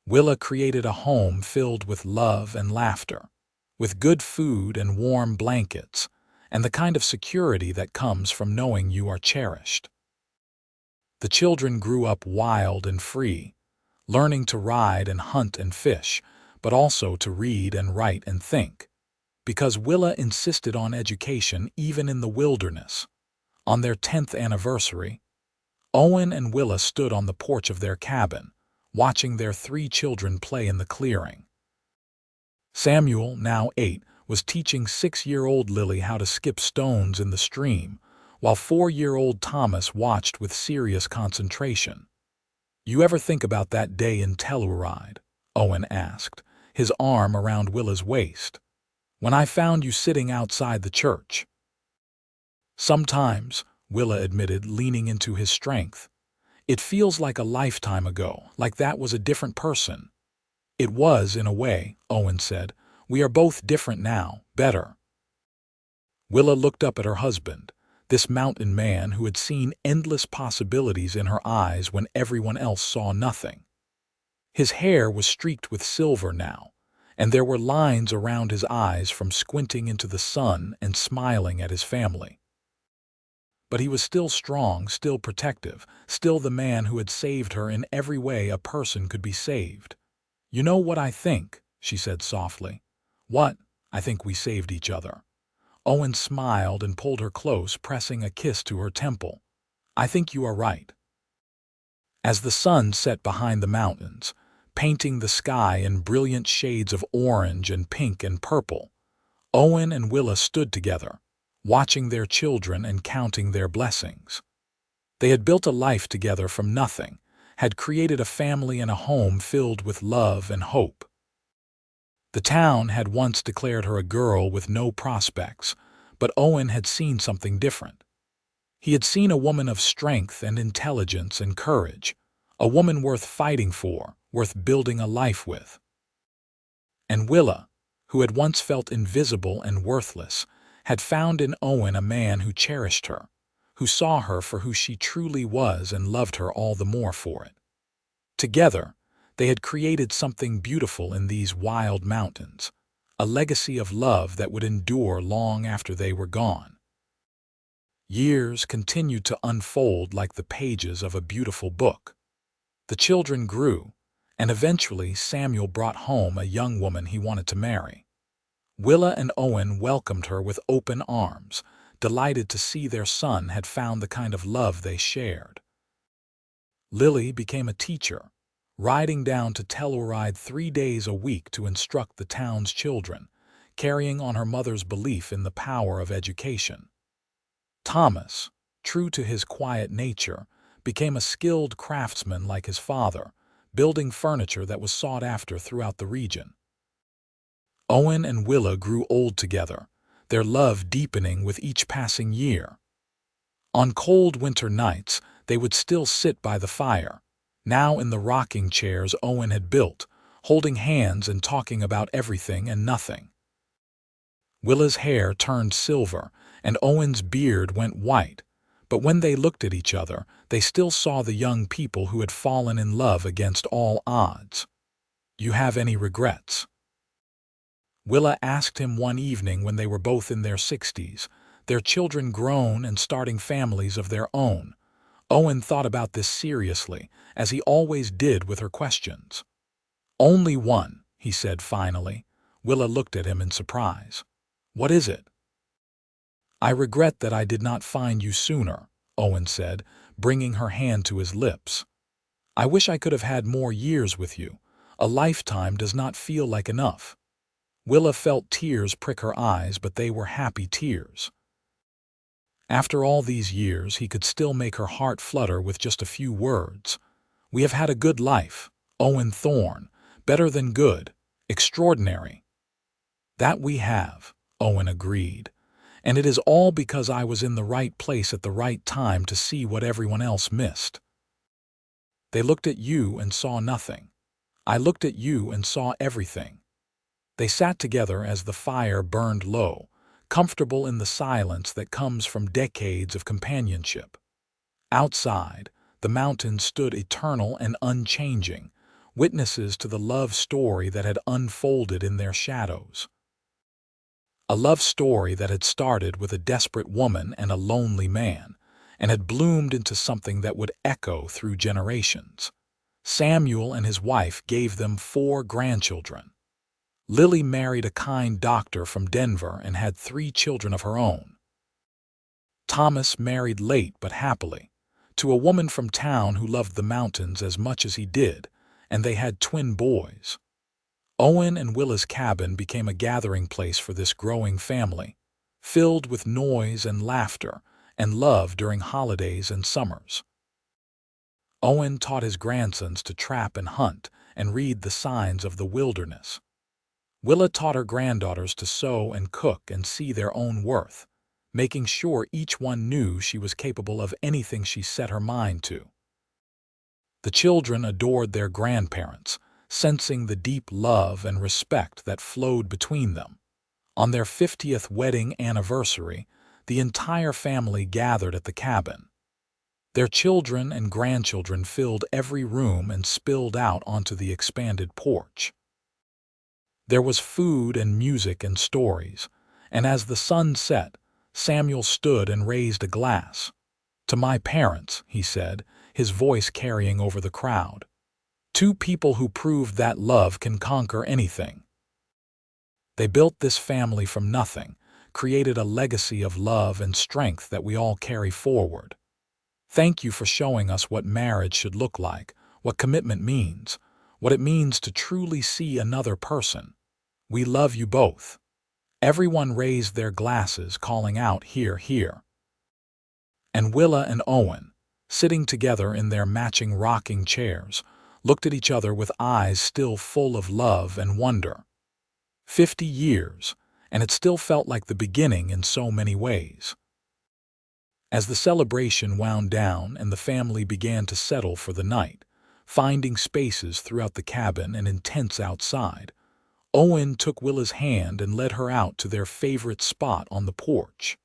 Willa created a home filled with love and laughter, with good food and warm blankets, and the kind of security that comes from knowing you are cherished. The children grew up wild and free, learning to ride and hunt and fish, but also to read and write and think. Because Willa insisted on education even in the wilderness. On their 10th anniversary, Owen and Willa stood on the porch of their cabin, watching their 3 children play in the clearing. Samuel, now 8, was teaching 6-year-old Lily how to skip stones in the stream, while 4-year-old Thomas watched with serious concentration. "You ever think about that day in Telluride?" Owen asked, his arm around Willa's waist. "When I found you sitting outside the church?" "Sometimes," Willa admitted, leaning into his strength. "It feels like a lifetime ago, like that was a different person." "It was, in a way," Owen said. "We are both different now, better." Willa looked up at her husband, this mountain man who had seen endless possibilities in her eyes when everyone else saw nothing. His hair was streaked with silver now, and there were lines around his eyes from squinting into the sun and smiling at his family. But he was still strong, still protective, still the man who had saved her in every way a person could be saved. "You know what I think?" she said softly. "What?" "I think we saved each other." Owen smiled and pulled her close, pressing a kiss to her temple. "I think you are right." As the sun set behind the mountains, painting the sky in brilliant shades of orange and pink and purple, Owen and Willa stood together, watching their children and counting their blessings. They had built a life together from nothing, had created a family and a home filled with love and hope. The town had once declared her a girl with no prospects, but Owen had seen something different. He had seen a woman of strength and intelligence and courage, a woman worth fighting for, worth building a life with. And Willa, who had once felt invisible and worthless, had found in Owen a man who cherished her, who saw her for who she truly was and loved her all the more for it. Together, they had created something beautiful in these wild mountains, a legacy of love that would endure long after they were gone. Years continued to unfold like the pages of a beautiful book. The children grew, and eventually Samuel brought home a young woman he wanted to marry. Willa and Owen welcomed her with open arms, delighted to see their son had found the kind of love they shared. Lily became a teacher, riding down to Telluride 3 days a week to instruct the town's children, carrying on her mother's belief in the power of education. Thomas, true to his quiet nature, became a skilled craftsman like his father, building furniture that was sought after throughout the region. Owen and Willa grew old together, their love deepening with each passing year. On cold winter nights, they would still sit by the fire, now in the rocking chairs Owen had built, holding hands and talking about everything and nothing. Willa's hair turned silver, and Owen's beard went white, but when they looked at each other, they still saw the young people who had fallen in love against all odds. "You have any regrets?" Willa asked him one evening when they were both in their 60s, their children grown and starting families of their own. Owen thought about this seriously, as he always did with her questions. "Only one," he said finally. Willa looked at him in surprise. "What is it?" "I regret that I did not find you sooner," Owen said, bringing her hand to his lips. "I wish I could have had more years with you. A lifetime does not feel like enough." Willa felt tears prick her eyes, but they were happy tears. After all these years, he could still make her heart flutter with just a few words. "We have had a good life, Owen Thorne, better than good, extraordinary." "That we have," Owen agreed. "And it is all because I was in the right place at the right time to see what everyone else missed." "They looked at you and saw nothing. I looked at you and saw everything." They sat together as the fire burned low, comfortable in the silence that comes from decades of companionship. Outside, the mountains stood eternal and unchanging, witnesses to the love story that had unfolded in their shadows. A love story that had started with a desperate woman and a lonely man, and had bloomed into something that would echo through generations. Samuel and his wife gave them 4 grandchildren. Lily married a kind doctor from Denver and had 3 children of her own. Thomas married late but happily, to a woman from town who loved the mountains as much as he did, and they had twin boys. Owen and Willa's cabin became a gathering place for this growing family, filled with noise and laughter and love during holidays and summers. Owen taught his grandsons to trap and hunt and read the signs of the wilderness. Willa taught her granddaughters to sew and cook and see their own worth, making sure each one knew she was capable of anything she set her mind to. The children adored their grandparents, sensing the deep love and respect that flowed between them. On their 50th wedding anniversary, the entire family gathered at the cabin. Their children and grandchildren filled every room and spilled out onto the expanded porch. There was food and music and stories, and as the sun set, Samuel stood and raised a glass. "To my parents," he said, his voice carrying over the crowd. "Two people who proved that love can conquer anything. They built this family from nothing, created a legacy of love and strength that we all carry forward. Thank you for showing us what marriage should look like, what commitment means, what it means to truly see another person. We love you both." Everyone raised their glasses, calling out, "Hear, hear." And Willa and Owen, sitting together in their matching rocking chairs, looked at each other with eyes still full of love and wonder. 50 years, and it still felt like the beginning in so many ways. As the celebration wound down and the family began to settle for the night, finding spaces throughout the cabin and in tents outside, Owen took Willa's hand and led her out to their favorite spot on the porch.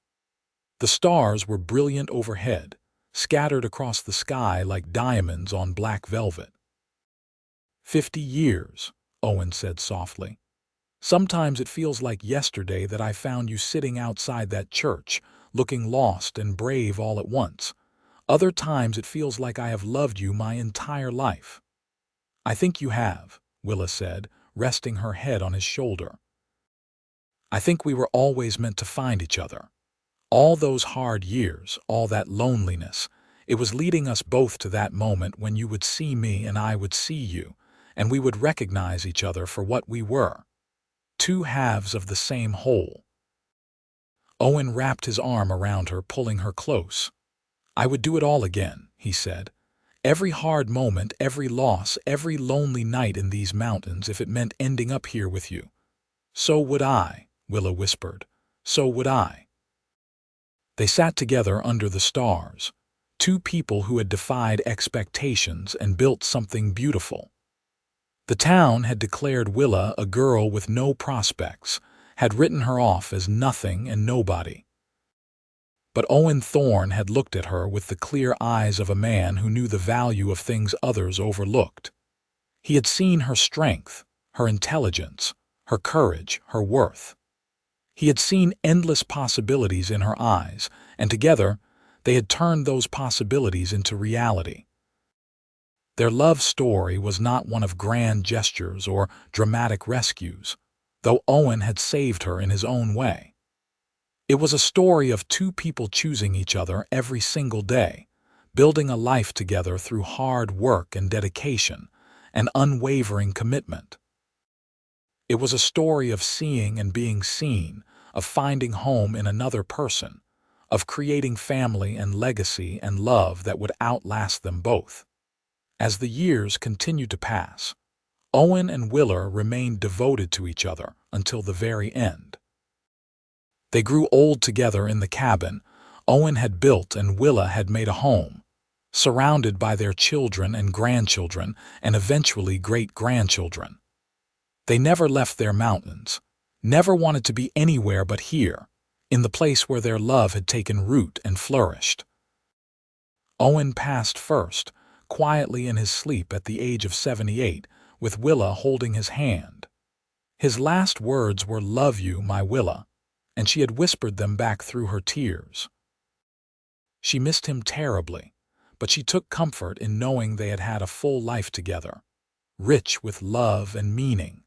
The stars were brilliant overhead, scattered across the sky like diamonds on black velvet. 50 years, Owen said softly. Sometimes it feels like yesterday that I found you sitting outside that church, looking lost and brave all at once. Other times it feels like I have loved you my entire life." "I think you have," Willa said, resting her head on his shoulder. "I think we were always meant to find each other. All those hard years, all that loneliness, it was leading us both to that moment when you would see me and I would see you, and we would recognize each other for what we were. Two halves of the same whole." Owen wrapped his arm around her, pulling her close. "I would do it all again," he said. "Every hard moment, every loss, every lonely night in these mountains, if it meant ending up here with you." "So would I," Willa whispered. "So would I." They sat together under the stars, two people who had defied expectations and built something beautiful. The town had declared Willa a girl with no prospects, had written her off as nothing and nobody. But Owen Thorne had looked at her with the clear eyes of a man who knew the value of things others overlooked. He had seen her strength, her intelligence, her courage, her worth. He had seen endless possibilities in her eyes, and together they had turned those possibilities into reality. Their love story was not one of grand gestures or dramatic rescues, though Owen had saved her in his own way. It was a story of two people choosing each other every single day, building a life together through hard work and dedication, and unwavering commitment. It was a story of seeing and being seen, of finding home in another person, of creating family and legacy and love that would outlast them both. As the years continued to pass, Owen and Willa remained devoted to each other until the very end. They grew old together in the cabin Owen had built and Willa had made a home, surrounded by their children and grandchildren and eventually great-grandchildren. They never left their mountains, never wanted to be anywhere but here, in the place where their love had taken root and flourished. Owen passed first, quietly in his sleep at the age of 78, with Willa holding his hand. His last words were, "Love you, my Willa," and she had whispered them back through her tears. She missed him terribly, but she took comfort in knowing they had had a full life together, rich with love and meaning.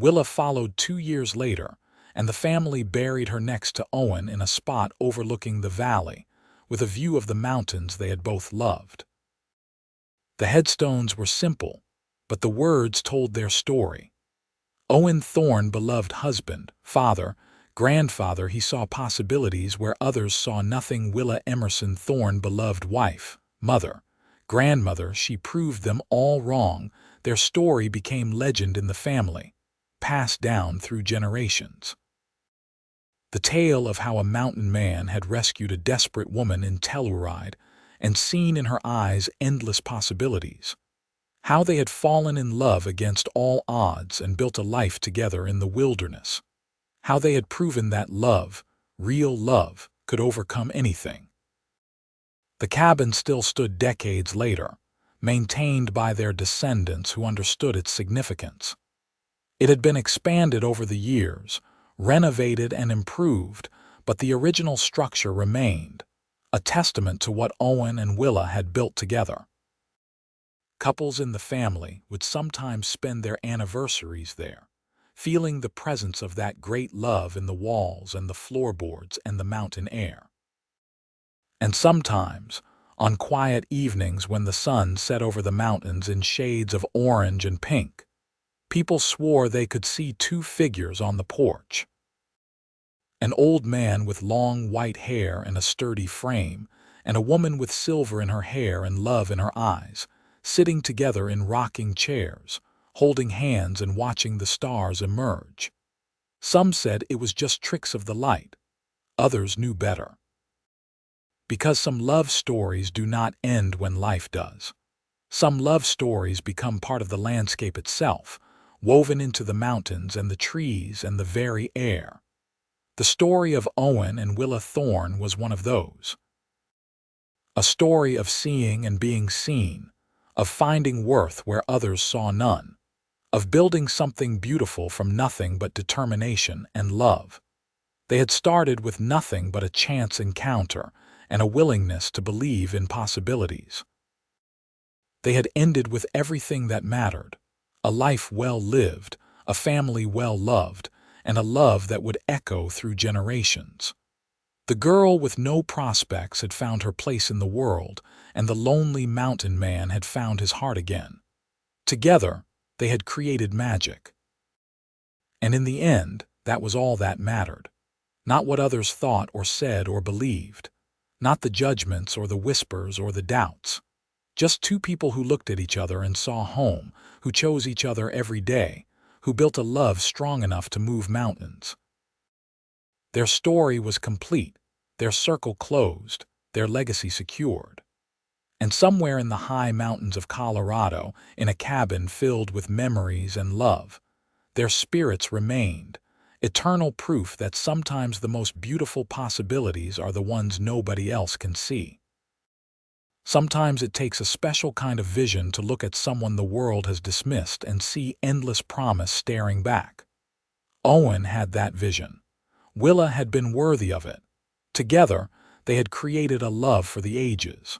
Willa followed 2 years later, and the family buried her next to Owen in a spot overlooking the valley, with a view of the mountains they had both loved. The headstones were simple, but the words told their story. Owen Thorne, beloved husband, father, grandfather, he saw possibilities where others saw nothing. Willa Emerson Thorne, beloved wife, mother, grandmother, she proved them all wrong. Their story became legend in the family, passed down through generations. The tale of how a mountain man had rescued a desperate woman in Telluride and seen in her eyes endless possibilities. How they had fallen in love against all odds and built a life together in the wilderness. How they had proven that love, real love, could overcome anything. The cabin still stood decades later, maintained by their descendants who understood its significance. It had been expanded over the years, renovated and improved, but the original structure remained, a testament to what Owen and Willa had built together. Couples in the family would sometimes spend their anniversaries there, feeling the presence of that great love in the walls and the floorboards and the mountain air. And sometimes, on quiet evenings when the sun set over the mountains in shades of orange and pink, people swore they could see two figures on the porch. An old man with long white hair and a sturdy frame, and a woman with silver in her hair and love in her eyes, sitting together in rocking chairs, holding hands and watching the stars emerge. Some said it was just tricks of the light. Others knew better. Because some love stories do not end when life does. Some love stories become part of the landscape itself, woven into the mountains and the trees and the very air. The story of Owen and Willa Thorne was one of those. A story of seeing and being seen, of finding worth where others saw none, of building something beautiful from nothing but determination and love. They had started with nothing but a chance encounter and a willingness to believe in possibilities. They had ended with everything that mattered, a life well lived, a family well loved, and a love that would echo through generations. The girl with no prospects had found her place in the world, and the lonely mountain man had found his heart again. Together, they had created magic. And in the end, that was all that mattered. Not what others thought or said or believed. Not the judgments or the whispers or the doubts. Just two people who looked at each other and saw home, who chose each other every day, who built a love strong enough to move mountains. Their story was complete, their circle closed, their legacy secured. And somewhere in the high mountains of Colorado, in a cabin filled with memories and love, their spirits remained, eternal proof that sometimes the most beautiful possibilities are the ones nobody else can see. Sometimes it takes a special kind of vision to look at someone the world has dismissed and see endless promise staring back. Owen had that vision. Willa had been worthy of it. Together, they had created a love for the ages.